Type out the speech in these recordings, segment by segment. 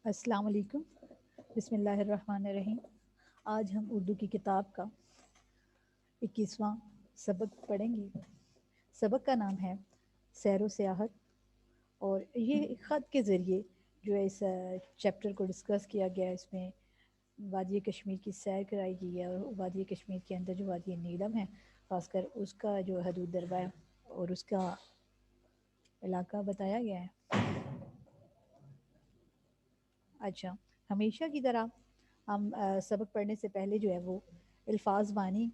السلام علیکم. بسم اللہ الرحمن الرحیم. آج ہم اردو کی کتاب کا 21واں سبق پڑھیں گے. سبق کا نام ہے سیر و سیاحت، اور یہ خط کے ذریعے جو ہے اس چیپٹر کو ڈسکس کیا گیا ہے. اس میں وادی کشمیر کی سیر کرائی گئی ہے، اور وادی کشمیر کے اندر جو وادی نیلم ہے خاص کر اس کا جو حدود دربہ ہے اور اس کا علاقہ بتایا گیا ہے. اچھا، ہمیشہ کی طرح ہم سبق پڑھنے سے پہلے جو ہے وہ الفاظ بانی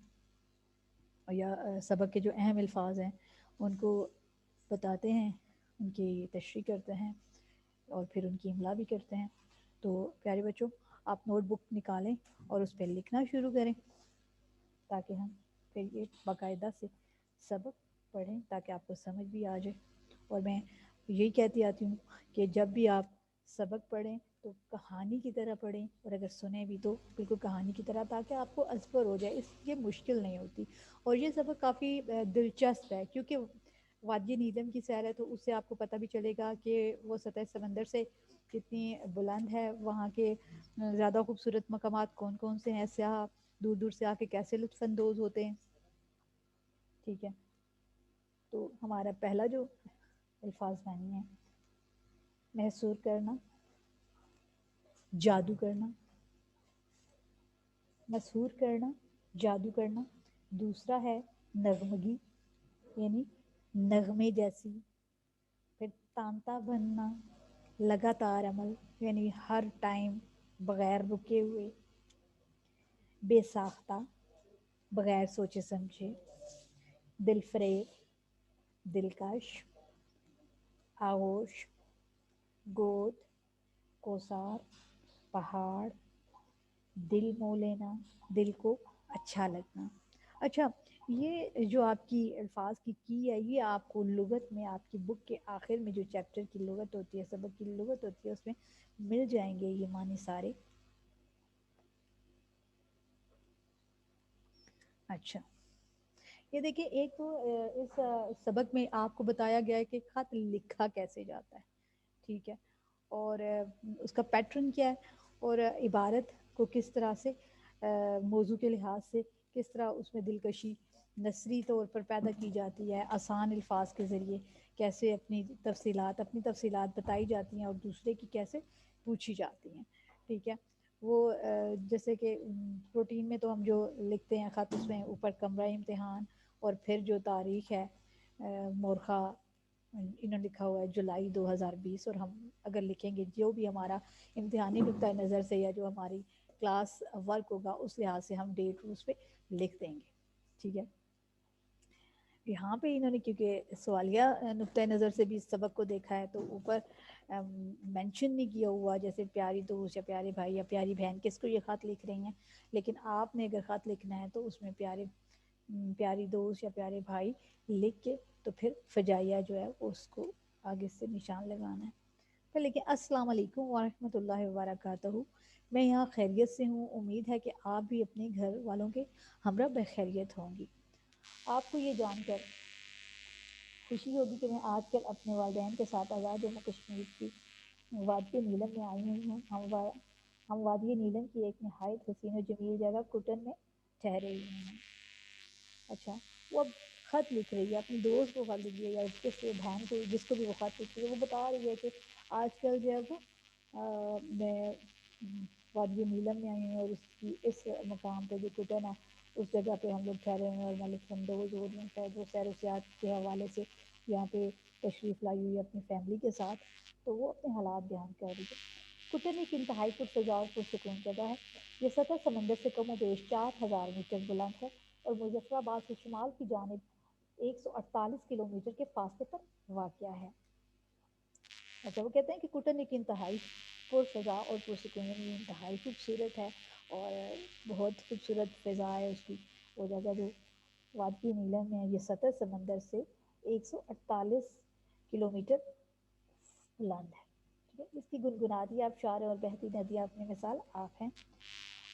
یا سبق کے جو اہم الفاظ ہیں ان کو بتاتے ہیں، ان کی تشریح کرتے ہیں اور پھر ان کی املا بھی کرتے ہیں. تو پیارے بچوں، آپ نوٹ بک نکالیں اور اس پہ لکھنا شروع کریں تاکہ ہم پھر یہ باقاعدہ سے سبق پڑھیں، تاکہ آپ کو سمجھ بھی آ جائے. اور میں یہی کہتی آتی ہوں کہ جب بھی آپ سبق پڑھیں تو کہانی کی طرح پڑھیں، اور اگر سنیں بھی تو بالکل کہانی کی طرح، تاکہ آپ کو ازبر ہو جائے. یہ مشکل نہیں ہوتی، اور یہ سبق کافی دلچسپ ہے کیونکہ وادی نیلم کی سیر ہے تو اس سے آپ کو پتہ بھی چلے گا کہ وہ سطح سمندر سے کتنی بلند ہے، وہاں کے زیادہ خوبصورت مقامات کون کون سے ہیں، سیاح دور دور سے آ کے کیسے لطف اندوز ہوتے ہیں. ٹھیک ہے، تو ہمارا پہلا جو الفاظ بانی ہے: محسور کرنا، جادو کرنا. مسحور کرنا، جادو کرنا. دوسرا ہے نغمگی، یعنی نغمے جیسی. پھر تانتا بننا، لگاتار عمل یعنی ہر ٹائم بغیر رکے ہوئے. بے ساختہ، بغیر سوچے سمجھے. دل فریب، دلکش. آغوش، گود، کوثار، پہاڑ. دل مو لینا، دل کو اچھا لگنا. اچھا، یہ جو آپ کی الفاظ کی ہے، یہ آپ کو لغت میں آپ کی بک کے آخر میں جو چیپٹر کی لغت ہوتی ہے، سبق کی لغت ہوتی ہے، اس میں مل جائیں گے یہ معنی سارے. اچھا، یہ دیکھیں، ایک تو اس سبق میں آپ کو بتایا گیا ہے کہ خط لکھا کیسے جاتا ہے. ٹھیک ہے، اور اس کا پیٹرن کیا ہے، اور عبارت کو کس طرح سے موضوع کے لحاظ سے کس طرح اس میں دلکشی نثری طور پر پیدا کی جاتی ہے، آسان الفاظ کے ذریعے کیسے اپنی تفصیلات بتائی جاتی ہیں اور دوسرے کی کیسے پوچھی جاتی ہیں. ٹھیک ہے، وہ جیسے کہ روٹین میں تو ہم جو لکھتے ہیں خط، اس میں اوپر کمرہ امتحان اور پھر جو تاریخ ہے مورخہ انہوں نے لکھا ہوا ہے جولائی 2020. اور ہم اگر لکھیں گے جو بھی ہمارا امتحانی نقطۂ نظر سے یا جو ہماری کلاس ورک ہوگا اس لحاظ سے ہم ڈیٹ اس پہ لکھ دیں گے. ٹھیک ہے، یہاں پہ انہوں نے کیونکہ سوالیہ نقطۂ نظر سے بھی سبق کو دیکھا ہے تو اوپر مینشن نہیں کیا ہوا جیسے پیاری دوست یا پیارے بھائی یا پیاری بہن کس کو یہ خط لکھ رہی ہیں. لیکن آپ نے اگر خط لکھنا ہے تو اس میں پیاری دوست یا پیارے بھائی لکھ کے تو پھر فجائیہ جو ہے اس کو آگے سے نشان لگانا ہے. پھر لکھیں: السلام علیکم ورحمۃ اللہ وبرکاتہ. میں یہاں خیریت سے ہوں، امید ہے کہ آپ بھی اپنے گھر والوں کے ہمراہ بخیریت ہوں گی. آپ کو یہ جان کر خوشی ہوگی کہ میں آج کل اپنے والدین کے ساتھ آزاد جموں کشمیر کی وادی نیلم میں آئی ہوئی ہوں. ہم وادی نیلم کی ایک نہایت حسین و جمیل جگہ کٹن میں ٹھہرے ہوئے ہیں. اچھا، وہ اب خط لکھ رہی ہے اپنی دوست کو، خط لکھ رہی ہے کس بہن کو، جس کو بھی وہ خط لکھ رہی ہے. وہ بتا رہی ہے کہ آج کل جو ہے وہ میں وادی نیلم میں آئی ہوں، اور اس کی اس مقام پہ جو کٹن ہے اس جگہ پہ ہم لوگ ٹھہرے ہوئے ہیں، اور میں لطف اندوز ہو رہی ہوں. شاید وہ سیر و سیاحت کے حوالے سے یہاں پہ تشریف لائی ہوئی ہے اپنی فیملی کے ساتھ، تو وہ اپنے حالات بیان کر رہی ہے. کٹن ایک انتہائی پرفضا اور پرسکون جگہ ہے. یہ سطح سمندر سے کم و بیش 4000 میٹر بلند ہے، اور مظفر آباد سے شمال کی جانب 148 کلومیٹر کے فاصلے پر واقع ہے. اچھا، وہ کہتے ہیں کہ کٹن ایک انتہائی پرفضا اور پرسکون، یعنی انتہائی خوبصورت ہے اور بہت خوبصورت فضا ہے اس کی. وہ جگہ جو وادی نیلم میں یہ سطح سمندر سے 148 کلومیٹر بلند ہے. ٹھیک ہے، اس کی گنگناتی آبشار اور بہتی ندیاں اپنی مثال آپ ہیں.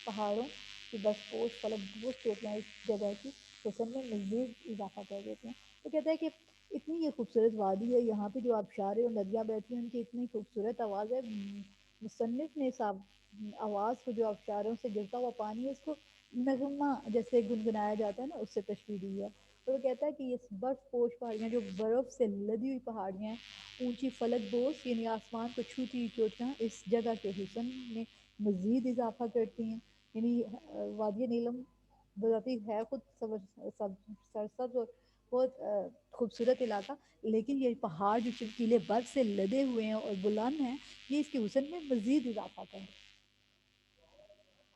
پہاڑوں کی بس پوش فلک بوس چوٹیاں اس جگہ کی حسن میں مزید اضافہ کر دیتے ہیں. وہ کہتا ہے کہ اتنی یہ خوبصورت وادی ہے، یہاں پہ جو آبشار اور ندیاں بہتی ہیں ان کی اتنی خوبصورت آواز ہے، مصنف نے صاحب آواز کو، جو ابشاروں سے گرتا ہوا پانی ہے، اس کو نغمہ جیسے گنگنایا جاتا ہے نا، اس سے تشبیہ دی ہے. اور وہ کہتا ہے کہ یہ برف پوش پہاڑیاں جو برف سے لدی ہوئی پہاڑیاں ہیں، اونچی فلک بوس یعنی آسمان کو چھوتی ہوئی چوٹیاں اس جگہ کے حسن میں مزید اضافہ کرتی ہیں. یعنی وادی نیلم بذاتی ہے خود سرسبز اور بہت خوبصورت علاقہ، لیکن یہ پہاڑ جو چمکیلے برف سے لدے ہوئے ہیں اور بلند ہیں، یہ اس کے حسن میں مزید اضافہ کریں.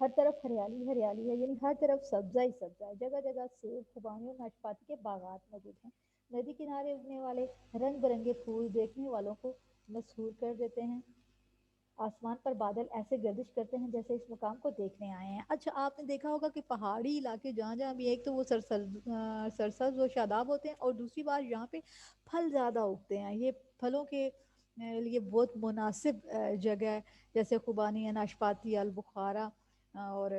ہر طرف ہریالی ہریالی ہے، یعنی ہر طرف سبزہ ہی سبزہ ہے. جگہ جگہ سیب، خوبانیوں اور ناشپاتی کے باغات موجود ہیں. ندی کنارے اگنے والے رنگ برنگے پھول دیکھنے والوں کو مسحور کر دیتے ہیں. آسمان پر بادل ایسے گردش کرتے ہیں جیسے اس مقام کو دیکھنے آئے ہیں. اچھا آپ نے دیکھا ہوگا کہ پہاڑی علاقے جہاں جہاں بھی، ایک تو وہ سرسبز و شاداب ہوتے ہیں، اور دوسری بار یہاں پہ پھل زیادہ اگتے ہیں. یہ پھلوں کے لیے بہت مناسب جگہ ہے. جیسے خوبانی، ناشپاتی، البخارا، اور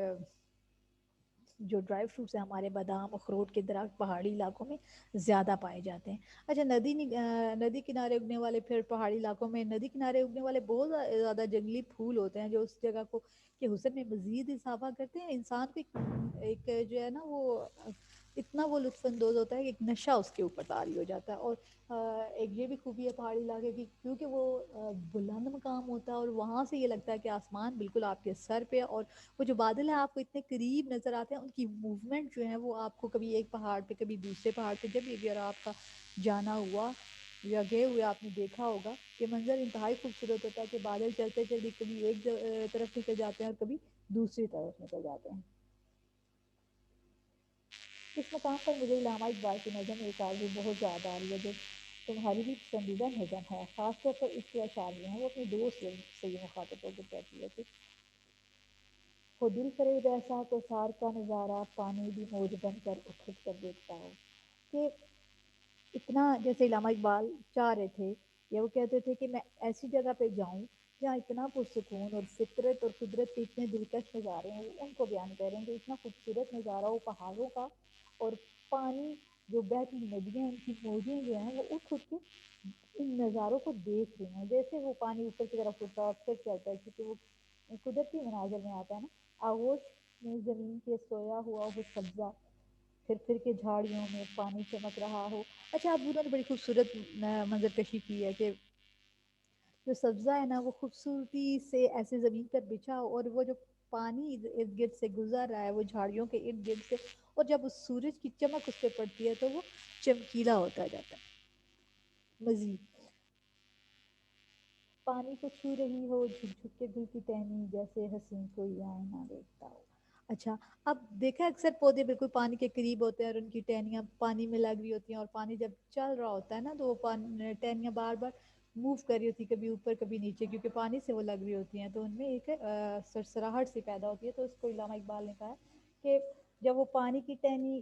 جو ڈرائی فروٹس ہیں ہمارے بادام، اخروٹ کے درخت پہاڑی علاقوں میں زیادہ پائے جاتے ہیں. اچھا ندی کنارے اگنے والے، پھر پہاڑی علاقوں میں ندی کنارے اگنے والے بہت زیادہ جنگلی پھول ہوتے ہیں جو اس جگہ کو کے حسن میں مزید اضافہ کرتے ہیں. انسان کو ایک جو ہے نا وہ اتنا وہ لطف اندوز ہوتا ہے کہ ایک نشہ اس کے اوپر طاری ہو جاتا ہے. اور ایک یہ بھی خوبی ہے پہاڑی علاقے کی، کیونکہ وہ بلند مقام ہوتا ہے اور وہاں سے یہ لگتا ہے کہ آسمان بالکل آپ کے سر پہ، اور وہ جو بادل ہیں آپ کو اتنے قریب نظر آتے ہیں، ان کی موومنٹ جو ہے وہ آپ کو کبھی ایک پہاڑ پہ کبھی دوسرے پہاڑ پہ، جب اگر آپ کا جانا ہوا یا گئے ہوئے آپ نے دیکھا ہوگا کہ منظر انتہائی خوبصورت ہوتا ہے کہ بادل چلتے چلتے کبھی ایک طرف نکل جاتے ہیں اور کبھی دوسری طرف نکل جاتے ہیں. اس مقام پر مجھے علامہ اقبال کی نظم ایک آرزو بہت زیادہ آ رہی ہے، جو تمہاری بھی پسندیدہ نظم ہے. خاص طور پر اس کے اشعار میں ہے، وہ اپنے دوست سے یہ مخاطب ہو کر کہتی ہے کہ وہ دل فریب ایسا تو سار کا نظارہ پانی بھی موج بن کر اٹھ اٹھ کر دیکھتا ہے. کہ اتنا جیسے علامہ اقبال چاہ رہے تھے، یا وہ کہتے تھے کہ میں ایسی جگہ پہ جاؤں جہاں اتنا پرسکون اور فطرت اور قدرت کے اتنے دلکش نظارے ہیں. ان کو بیان کر رہے ہیں کہ اتنا خوبصورت نظارہ ہو پہاڑوں کا، اور پانی جو بہتی ندیاں، ان کی موجیں جو ہیں وہ اٹھ اٹھ کے ان نظاروں کو دیکھ رہی ہیں. جیسے وہ پانی اوپر کی طرف اٹھتا ہے پھر چلتا ہے، کیونکہ وہ قدرتی مناظر میں آتا ہے نا. آغوش میں زمین کے سویا ہوا وہ سبزہ، پھر کے جھاڑیوں میں پانی چمک رہا ہو. اچھا اب انہوں نے بڑی خوبصورت منظر کشی کی ہے کہ جو سبزہ ہے نا وہ خوبصورتی سے ایسے زمین پر بچھا ہو، اور وہ جو پانی ارد گرد سے گزر رہا ہے وہ جھاڑیوں کے ارد گرد سے، اور جب اس سورج کی چمک اس پہ پڑتی ہے تو وہ چمکیلا ہوتا جاتا ہے. مزید پانی کو چھو رہی ہو جھک جھک کے دل کی ٹہنی، جیسے حسین کوئی آئینہ دیکھتا ہو. اچھا اب دیکھا اکثر پودے بالکل پانی کے قریب ہوتے ہیں اور ان کی ٹہنیاں پانی میں لگ رہی ہوتی ہیں، اور پانی جب چل رہا ہوتا ہے نا تو وہ ٹہنیاں بار بار موو کر رہی ہوتی، کبھی اوپر کبھی نیچے، کیونکہ پانی سے وہ لگ رہی ہوتی ہیں تو ان میں ایک سرسراہٹ سی پیدا ہوتی ہے. تو اس کو علامہ اقبال نے کہا کہ جب وہ پانی کی ٹہنی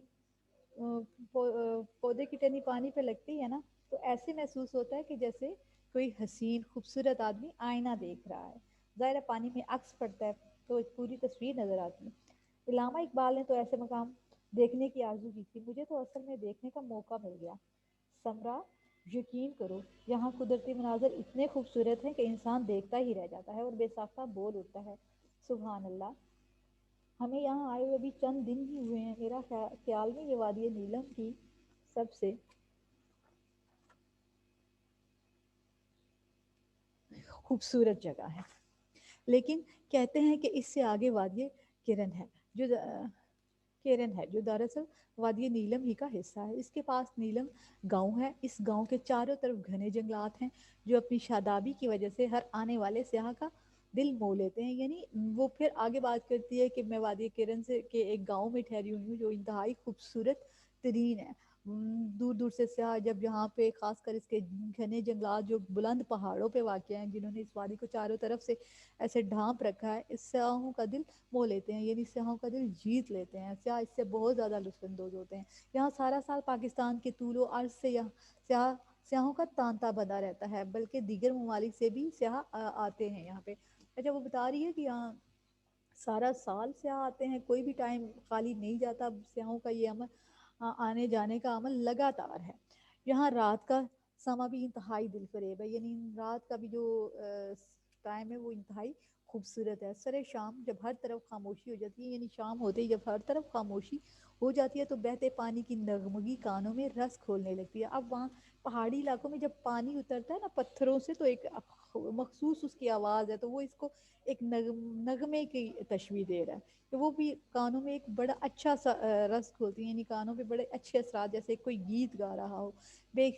پودے کی ٹہنی پانی پہ لگتی ہے نا، تو ایسے محسوس ہوتا ہے کہ جیسے کوئی حسین خوبصورت آدمی آئینہ دیکھ رہا ہے. ظاہر پانی میں عکس پڑتا ہے تو ایک پوری تصویر نظر آتی ہے. علامہ اقبال نے تو ایسے مقام دیکھنے کی آرزو کی تھی. مجھے تو اصل میں دیکھنے کا موقع مل گیا سمرا. یقین کرو یہاں قدرتی مناظر اتنے خوبصورت ہیں کہ انسان دیکھتا ہی رہ جاتا ہے اور بے ساختہ بول اٹھتا ہے سبحان اللہ. ہمیں یہاں آئے ہوئے ابھی چند دن ہی ہوئے ہیں. میرا خیال میں یہ وادی نیلم کی سب سے خوبصورت جگہ ہے. لیکن کہتے ہیں کہ اس سے آگے وادی کرن ہے جو دراصل وادی نیلم ہی کا حصہ ہے. اس کے پاس نیلم گاؤں ہے. اس گاؤں کے چاروں طرف گھنے جنگلات ہیں جو اپنی شادابی کی وجہ سے ہر آنے والے سیاح کا دل مو لیتے ہیں. یعنی وہ پھر آگے بات کرتی ہے کہ میں وادی کرن سے کے ایک گاؤں میں ٹھہری ہوئی ہوں جو انتہائی خوبصورت ترین ہے. دور دور سے سیاح جب یہاں پہ، خاص کر اس کے گھنے جنگلات جو بلند پہاڑوں پہ واقع ہیں جنہوں نے اس وادی کو چاروں طرف سے ایسے ڈھانپ رکھا ہے، اس سیاحوں کا دل مو لیتے ہیں. یعنی سیاحوں کا دل جیت لیتے ہیں. سیاح اس سے بہت زیادہ لطف اندوز ہوتے ہیں. یہاں سارا سال پاکستان کے طول و عرض سے سیاحوں کا تانتا بنا رہتا ہے، بلکہ دیگر ممالک سے بھی سیاح آتے ہیں یہاں پہ. اچھا وہ بتا رہی ہے کہ یہاں سارا سال سیاح آتے ہیں، کوئی بھی ٹائم خالی نہیں جاتا. سیاحوں کا یہ عمل، آنے جانے کا عمل لگاتار ہے. یہاں رات کا سما بھی انتہائی دل فریب ہے. یعنی رات کا بھی جو ٹائم ہے وہ انتہائی خوبصورت ہے. سر شام جب ہر طرف خاموشی ہو جاتی ہے، یعنی شام ہوتے ہی جب ہر طرف خاموشی ہو جاتی ہے تو بہتے پانی کی نغمگی کانوں میں رس کھولنے لگتی ہے. اب وہاں پہاڑی علاقوں میں جب پانی اترتا ہے نا پتھروں سے تو ایک مخصوص اس کی آواز ہے، تو وہ اس کو ایک نغمے کی تشبیہ دے رہا ہے. تو وہ بھی کانوں میں ایک بڑا اچھا سا رس کھولتی ہیں، یعنی کانوں پہ بڑے اچھے اثرات، جیسے کوئی گیت گا رہا ہو. بے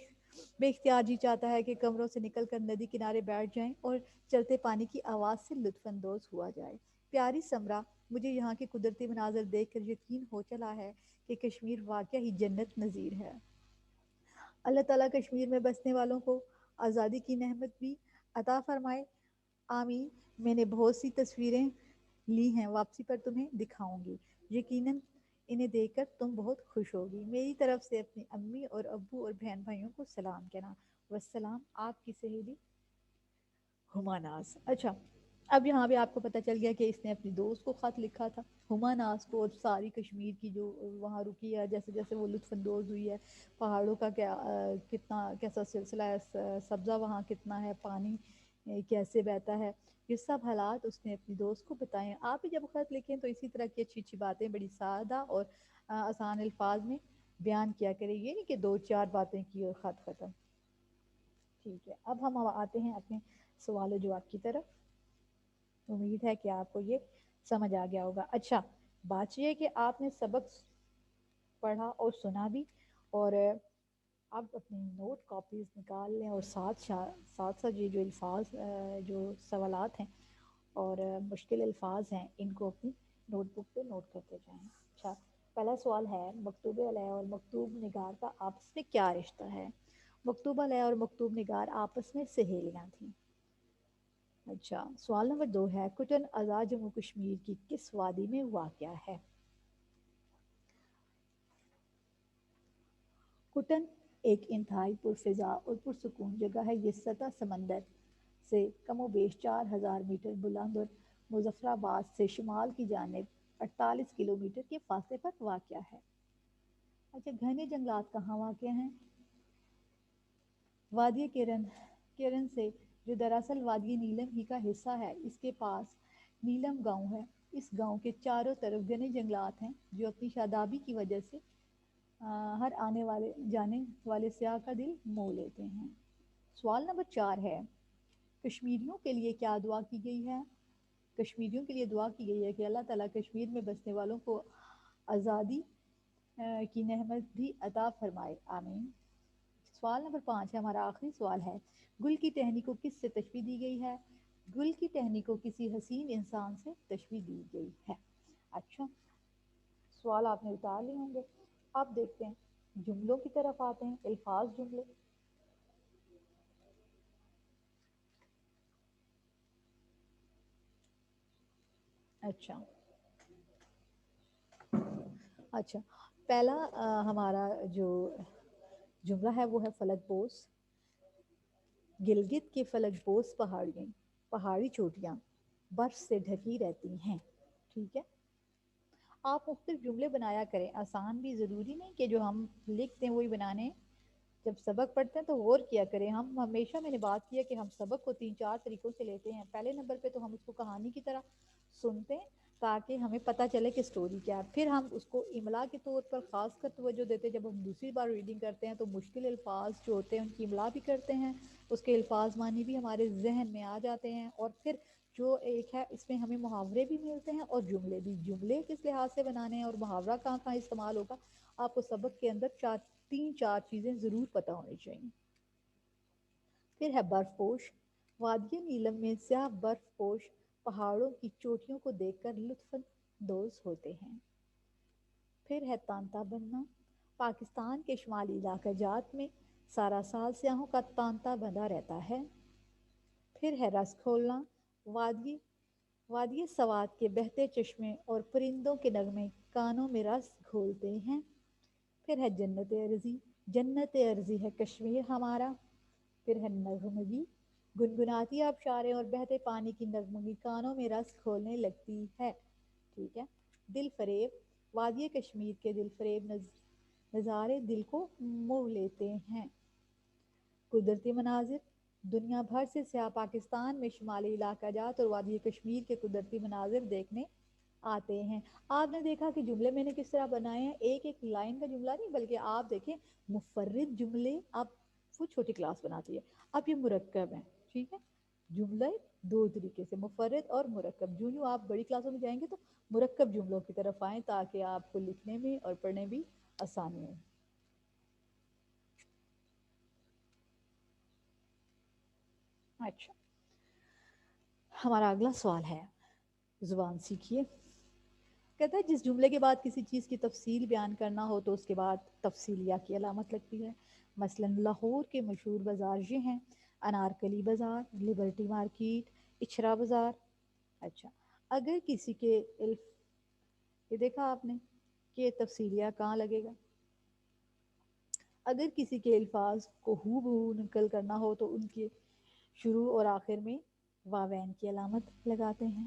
بے اختیار جی چاہتا ہے کہ کمروں سے نکل کر ندی کنارے بیٹھ جائیں اور چلتے پانی کی آواز سے لطف اندوز ہوا جائے. پیاری سمرا، مجھے یہاں کے قدرتی مناظر دیکھ کر یقین ہو چلا ہے کہ کشمیر واقعہ ہی جنت نظیر ہے. اللہ تعالیٰ کشمیر میں بسنے والوں کو آزادی کی نعمت بھی عطا فرمائے. آمین. میں نے بہت سی تصویریں لی ہیں، واپسی پر تمہیں دکھاؤں گی. یقیناً انہیں دیکھ کر تم بہت خوش ہوگی. میری طرف سے اپنی امی اور ابو اور بہن بھائیوں کو سلام کہنا. والسلام، آپ کی سہیلی ہما ناز. اچھا، اب یہاں پہ آپ کو پتہ چل گیا کہ اس نے اپنی دوست کو خط لکھا تھا، ہما ناز کو، اور ساری کشمیر کی جو وہاں رکی ہے، جیسے جیسے وہ لطف اندوز ہوئی ہے، پہاڑوں کا کیا کتنا کیسا سلسلہ ہے، سبزہ وہاں کتنا ہے، پانی کیسے بہتا ہے، یہ سب حالات اس نے اپنی دوست کو بتائے. آپ بھی جب خط لکھیں تو اسی طرح کی اچھی اچھی باتیں بڑی سادہ اور آسان الفاظ میں بیان کیا کرے. یہ نہیں کہ دو چار باتیں کی اور خط ختم. ٹھیک ہے، اب ہم آتے ہیں اپنے سوال و جواب کی طرف. امید ہے کہ آپ کو یہ سمجھ آ گیا ہوگا. اچھا، بات یہ ہے کہ آپ نے سبق پڑھا اور سنا بھی، اور اب اپنی نوٹ کاپیز نکال لیں اور ساتھ ساتھ یہ جو الفاظ جو سوالات ہیں اور مشکل الفاظ ہیں ان کو اپنی نوٹ بک پہ نوٹ کرتے جائیں. اچھا، پہلا سوال ہے، مکتوب علیہ اور مکتوب نگار کا آپس میں کیا رشتہ ہے؟ مکتوب علیہ اور مکتوب نگار آپس میں سہیلیاں تھیں. اچھا، سوال نمبر 2 ہے، کٹن ازا جموں کشمیر کی کس وادی میں واقع ہے؟ کٹن ایک انتہائی پرفضا اور پرسکون جگہ ہے. یہ سطح سمندر سے کم و بیش 4000 میٹر بلند اور مظفر آباد سے شمال کی جانب 48 کلومیٹر کے فاصلے پر واقع ہے. اچھا، گھنے جنگلات کہاں واقع ہیں؟ وادی کرن سے، جو دراصل وادی نیلم ہی کا حصہ ہے، اس کے پاس نیلم گاؤں ہے. اس گاؤں کے چاروں طرف گھنے جنگلات ہیں جو اپنی شادابی کی وجہ سے ہر آنے والے جانے والے سیاح کا دل مو لیتے ہیں. سوال نمبر 4 ہے، کشمیریوں کے لیے کیا دعا کی گئی ہے؟ کشمیریوں کے لیے دعا کی گئی ہے کہ اللہ تعالیٰ کشمیر میں بسنے والوں کو آزادی کی نعمت بھی عطا فرمائے. آمین. سوال نمبر 5 ہے، ہمارا آخری سوال ہے، گل کی ٹہنی کو کس سے تشبیہ دی گئی ہے؟ گل کی ٹہنی کو کسی حسین انسان سے تشبیہ دی گئی ہے. اچھا، سوال آپ نے اتار لیے ہوں گے. اب دیکھتے ہیں جملوں کی طرف آتے ہیں. الفاظ جملے. اچھا اچھا، پہلا ہمارا جو جملہ ہے وہ ہے فلک بوس. گلگت کے فلک بوس پہاڑی چوٹیاں برف سے ڈھکی رہتی ہیں. ٹھیک ہے، آپ مختلف جملے بنایا کریں. آسان بھی ضروری نہیں کہ جو ہم لکھتے ہیں وہی بنانے. جب سبق پڑھتے ہیں تو غور کیا کریں. ہم ہمیشہ، میں نے بات کیا کہ ہم سبق کو 3 4 طریقوں سے لیتے ہیں. پہلے نمبر پہ تو ہم اس کو کہانی کی طرح سنتے ہیں تاکہ ہمیں پتہ چلے کہ سٹوری کیا ہے. پھر ہم اس کو املا کے طور پر خاص کر توجہ دیتے ہیں. جب ہم دوسری بار ریڈنگ کرتے ہیں تو مشکل الفاظ جو ہوتے ہیں ان کی املا بھی کرتے ہیں، اس کے الفاظ معنی بھی ہمارے ذہن میں آ جاتے ہیں. اور پھر جو ایک ہے اس میں ہمیں محاورے بھی ملتے ہیں اور جملے بھی. جملے کس لحاظ سے بنانے ہیں اور محاورہ کہاں کہاں استعمال ہوگا، آپ کو سبق کے اندر 3 4 چیزیں ضرور پتہ ہونی چاہیے. پھر ہے برف پوش. وادی نیلم میں سیاہ برف پوش پہاڑوں کی چوٹیوں کو دیکھ کر لطف اندوز ہوتے ہیں. پھر ہے تانتا بننا. پاکستان کے شمالی علاقہ جات میں سارا سال سیاحوں کا تانتا بندھا رہتا ہے. پھر ہے رس کھولنا. وادی وادی سوات کے بہتے چشمے اور پرندوں کے نغمے کانوں میں رس گھولتے ہیں. پھر ہے جنت ارضی. جنت ارضی ہے کشمیر ہمارا. پھر ہے نغمگی. گنگناتی آبشاریں اور بہتے پانی کی نغمگی کانوں میں رس کھولنے لگتی ہے. ٹھیک ہے. دل فریب. وادی کشمیر کے دل فریب نظارے دل کو موہ لیتے ہیں. قدرتی مناظر. دنیا بھر سے سیاح پاکستان میں شمالی علاقہ جات اور وادی کشمیر کے قدرتی مناظر دیکھنے آتے ہیں۔ آپ نے دیکھا کہ جملے میں نے کس طرح بنائے ہیں، ایک ایک لائن کا جملہ نہیں بلکہ آپ دیکھیں مفرد جملے آپ وہ چھوٹی کلاس بناتی ہے، اب یہ مرکب ہے، ٹھیک ہے، جملے دو طریقے سے مفرد اور مرکب، جو آپ بڑی کلاسوں میں جائیں گے تو مرکب جملوں کی طرف آئیں تاکہ آپ کو لکھنے میں اور پڑھنے بھی آسانی ہو۔ اچھا، ہمارا اگلا سوال ہے، زبان سیکھیے۔ کہتا ہے جس جملے کے بعد کسی چیز کی تفصیل بیان کرنا ہو تو اس کے بعد تفصیلیہ کی علامت لگتی ہے۔ مثلا لاہور کے مشہور بازار یہ ہیں، انارکلی بازار، لبرٹی مارکیٹ، اچھرا بازار۔ اچھا، اگر کسی کے یہ دیکھا آپ نے کہ تفصیلیہ کہاں لگے گا؟ اگر کسی کے الفاظ کو ہو بہو نقل کرنا ہو تو ان کے شروع اور آخر میں واوین کی علامت لگاتے ہیں۔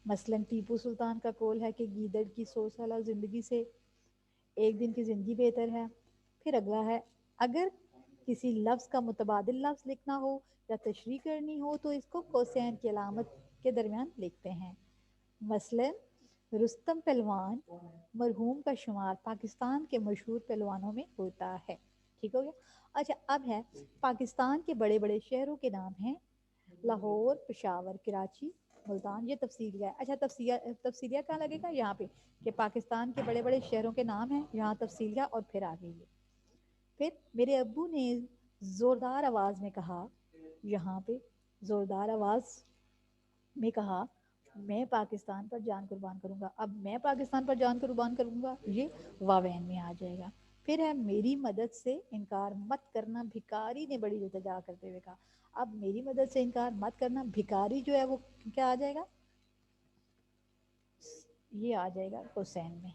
مثلا ٹیپو سلطان کا قول ہے کہ گیدڑ کی 100 سالہ زندگی سے ایک دن کی زندگی بہتر ہے۔ پھر اگلا ہے، اگر کسی لفظ کا متبادل لفظ لکھنا ہو یا تشریح کرنی ہو تو اس کو کوسین کی علامت کے درمیان لکھتے ہیں۔ مثلا رستم پہلوان مرحوم کا شمار پاکستان کے مشہور پہلوانوں میں ہوتا ہے۔ ٹھیک ہو گیا؟ اچھا، اب ہے پاکستان کے بڑے بڑے شہروں کے نام ہیں، لاہور، پشاور، کراچی، ملتان۔ یہ تفصیلیہ ہے۔ اچھا، تفصیلیہ کہاں لگے گا؟ یہاں پہ، کہ پاکستان کے بڑے بڑے شہروں کے نام ہیں، یہاں تفصیلیہ اور پھر آگے یہ۔ پھر میرے ابو نے زوردار آواز میں کہا، یہاں پہ زوردار آواز میں کہا میں پاکستان پر جان قربان کروں گا۔ اب میں پاکستان پر جان قربان کروں گا یہ واوین میں آ جائے گا۔ پھر ہے میری مدد سے انکار مت کرنا، بھکاری نے بڑی التجا کرتے ہوئے کہا۔ اب میری مدد سے انکار مت کرنا، بھکاری جو ہے وہ کیا آ جائے گا؟ یہ آ جائے گا حسین میں۔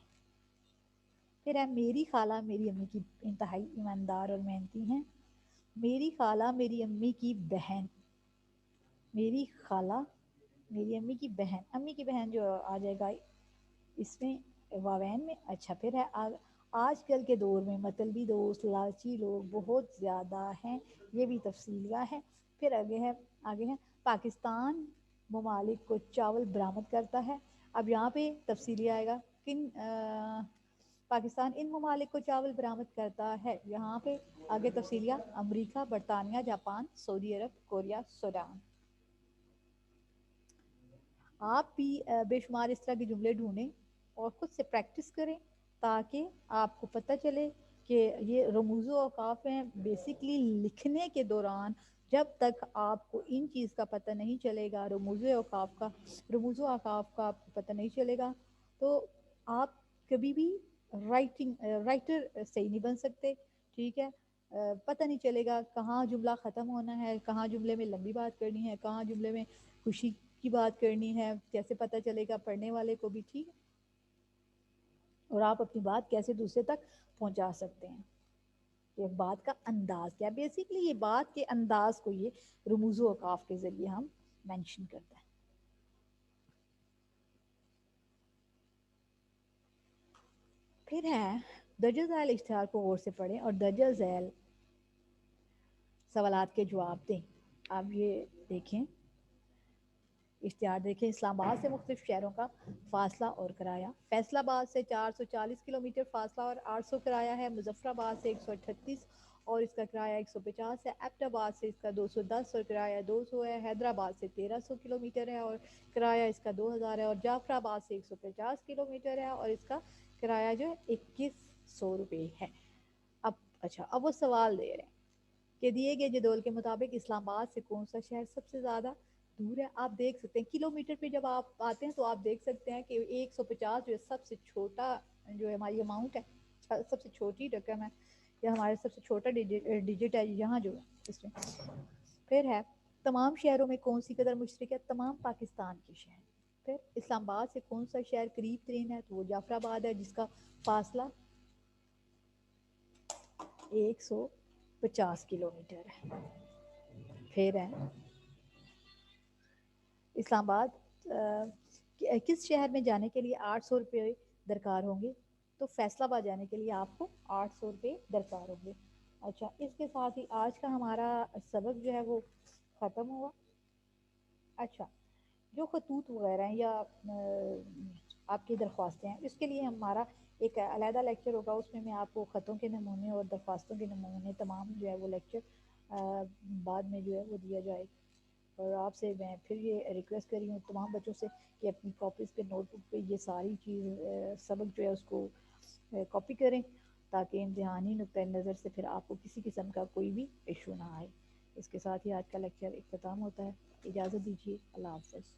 پھر ہے میری خالہ میری امی کی انتہائی ایماندار اور محنتی ہیں۔ میری خالہ میری امی کی بہن، میری خالہ میری امی کی بہن، امی کی بہن جو آ جائے گا اس میں واوین میں۔ اچھا، پھر ہے آج کل کے دور میں مطلبی دوست لالچی لوگ بہت زیادہ ہیں، یہ بھی تفصیلیہ ہے۔ پھر آگے ہے پاکستان ممالک کو چاول برآمد کرتا ہے۔ اب یہاں پہ تفصیلیہ آئے گا، کن پاکستان ان ممالک کو چاول برآمد کرتا ہے، یہاں پہ آگے تفصیلیہ امریکہ، برطانیہ، جاپان، سعودی عرب، کوریا، سوڈان۔ آپ بھی بے شمار اس طرح کے جملے ڈھونڈیں اور خود سے پریکٹس کریں تاکہ آپ کو پتہ چلے کہ یہ رموز و اوقاف ہیں۔ بیسکلی لکھنے کے دوران جب تک آپ کو ان چیز کا پتہ نہیں چلے گا، رموز و اوقاف کا آپ کو پتہ نہیں چلے گا تو آپ کبھی بھی رائٹر صحیح نہیں بن سکتے، ٹھیک ہے؟ پتہ نہیں چلے گا کہاں جملہ ختم ہونا ہے، کہاں جملے میں لمبی بات کرنی ہے، کہاں جملے میں خوشی کی بات کرنی ہے، کیسے پتہ چلے گا پڑھنے والے کو بھی، ٹھیک ہے؟ اور آپ اپنی بات کیسے دوسرے تک پہنچا سکتے ہیں، یہ بات کا انداز کیا، بیسکلی یہ بات کے انداز کو یہ رموز و اوقاف کے ذریعے ہم مینشن کرتے ہیں۔ پھر ہے درجہ ذیل اشتہار کو غور سے پڑھیں اور درجہ ذیل سوالات کے جواب دیں۔ آپ یہ دیکھیں، اشتہار دیکھیں، اسلام آباد سے مختلف شہروں کا فاصلہ اور کرایہ۔ فیصل آباد سے 440 کلومیٹر فاصلہ اور 800 کرایہ ہے۔ مظفر آباد سے 138 اور اس کا کرایہ 150 ہے۔ ایبٹ آباد سے اس کا 210 اور کرایہ 200 ہے۔ حیدرآباد سے 1300 کلومیٹر ہے اور کرایہ اس کا 2000 ہے۔ اور جعفر آباد سے 150 کلومیٹر ہے اور اس کا کرایہ جو ہے 2100 روپے ہے۔ اب اچھا، اب وہ سوال دے رہے ہیں کہ دیے گئے جدول کے مطابق اسلام آباد سے کون سا شہر سب سے زیادہ دور ہے؟ آپ دیکھ سکتے ہیں کلو میٹر پہ جب آپ آتے ہیں تو آپ دیکھ سکتے ہیں کہ 150 جو ہے سب سے چھوٹا جو ہے ہماری اماؤنٹ ہے، سب سے چھوٹی رقم ہے یا ہمارے سب سے چھوٹا ڈیجٹ ہے یہاں جو ہے اس میں۔ پھر ہے تمام شہروں میں کون سی قدر مشترک ہے؟ تمام پاکستان کے شہر۔ پھر اسلام آباد سے کون سا شہر قریب ترین ہے؟ تو وہ جعفر آباد ہے جس کا فاصلہ 150 کلومیٹر ہے۔ پھر ہے اسلام آباد کس شہر میں جانے کے لیے 800 روپے درکار ہوں گے؟ تو فیصل آباد جانے کے لیے آپ کو 800 روپے درکار ہوں گے۔ اچھا، اس کے ساتھ ہی آج کا ہمارا سبق جو ہے وہ ختم ہوا. اچھا، جو خطوط وغیرہ ہیں یا آپ کی درخواستیں ہیں، اس کے لیے ہمارا ایک علیحدہ لیکچر ہوگا، اس میں آپ کو خطوں کے نمونے اور درخواستوں کے نمونے تمام جو ہے وہ لیکچر بعد میں جو ہے وہ دیا جائے گا. اور آپ سے میں پھر یہ ریکویسٹ کر رہی ہوں تمام بچوں سے کہ اپنی کاپیز پہ نوٹ بک پہ یہ ساری چیز سبق جو ہے اس کو کاپی کریں، تاکہ امتحانی نقطۂ نظر سے پھر آپ کو کسی قسم کا کوئی بھی ایشو نہ آئے. اس کے ساتھ ہی آج کا لیکچر اختتام ہوتا ہے. اجازت دیجیے. اللہ حافظ.